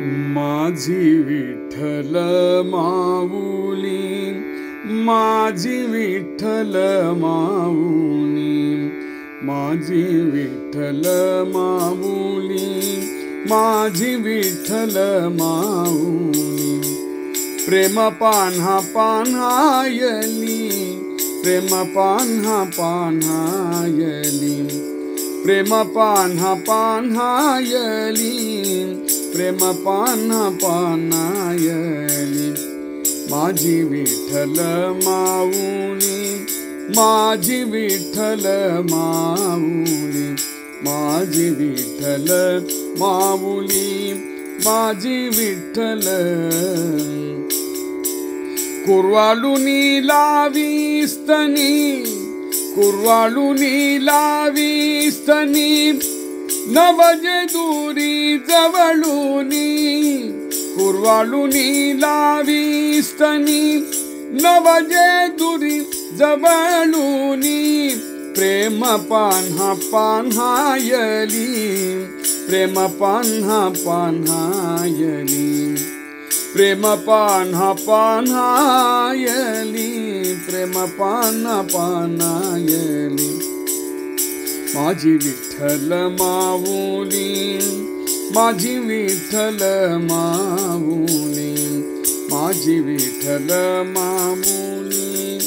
माझी विठ्ठल माऊली, माझी विठ्ठल माऊली, माझी विठ्ठल माऊली, माझी विठ्ठल माऊली. प्रेम पान्हा पान्हायली, प्रेम पान्हा पान्हायली, प्रेम पान्हा पान्हायली, प्रेम पान्हा पान्हायली. माझी विठ्ठल माऊली, माझी विठ्ठल माऊली, माझी विठ्ठल माऊली, माझी विठ्ठल. कुर्वालुनी लावीस्तनी, कुर्वालुनी लावीस्तनी, नवजे दूरी जवळुनी. कुर्वालुनी लावीस्तनी, नवजे दूरी जवळुनी. प्रेम पान्हा पान्हायली, प्रेम पान्हा पान्हायली, प्रेम पान्हा पान्हायली, प्रेम पान्हा पान्हायली. माझी विठ्ठल माऊली, माझी विठ्ठल माऊली, माझी विठ्ठल माऊली,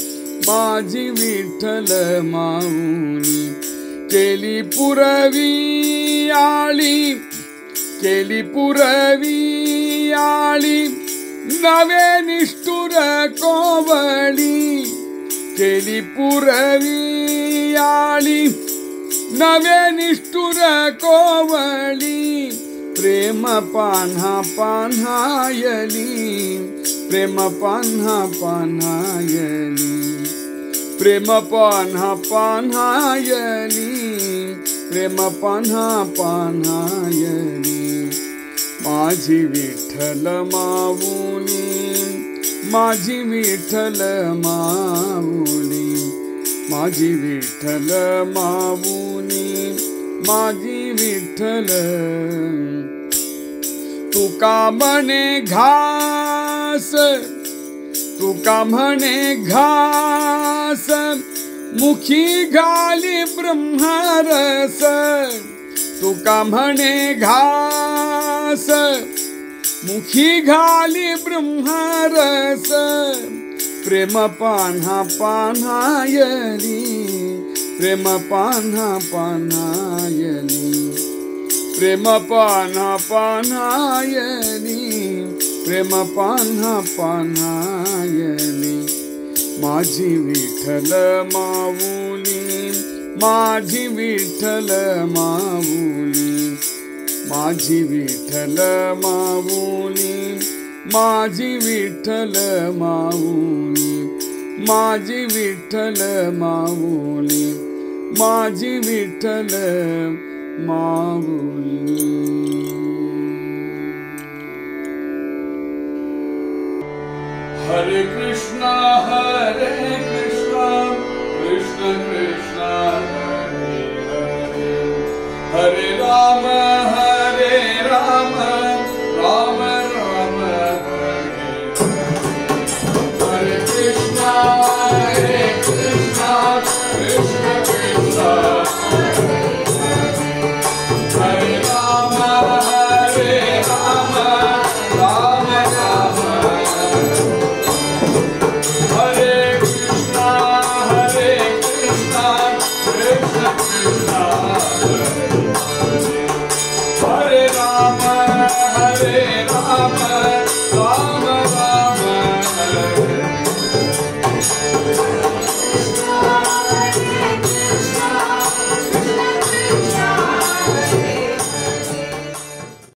माझी विठ्ठल माऊली. केली पुरवी आळी, केली पुरवी आळी, नवे निष्ठुर कोवळी. केली पुरवी आळी, नवे निष्ठुर कोवळी. प्रेम पान्हा पान्हायली, प्रेम पान्हा पान्हायली, प्रेम पान्हा पान्हायली, प्रेम पान्हा पान्हायली. माझी विठ्ठल माऊली, माझी विठ्ठल माऊली, माझी विठ्ठल माऊली, माझी विठ्ठल. तुका म्हणे घास, तुका म्हणे घास, मुखी घाली ब्रह्मरस. तुका म्हणे घास, मुखी घाली ब्रह्मरस. प्रेम पान्हा पान्हायली, प्रेम पान्हा पान्हायली, प्रेम पान्हा पान्हायली, प्रेम पान्हा पान्हायली. माझी विठ्ठल माऊली, माझी विठ्ठल माऊली, माझी विठ्ठल माऊली, माझी विठ्ठल माऊली, माझी विठ्ठल माऊली, माझी विठ्ठल माऊली. हरे कृष्णा कृष्ण कृष्ण हरे हरे, हरे राम राम राम हरे हरे. हरे कृष्णा कृष्ण कृष्ण हरे हरे, हरे राम राम राम हरे. Hare Rama,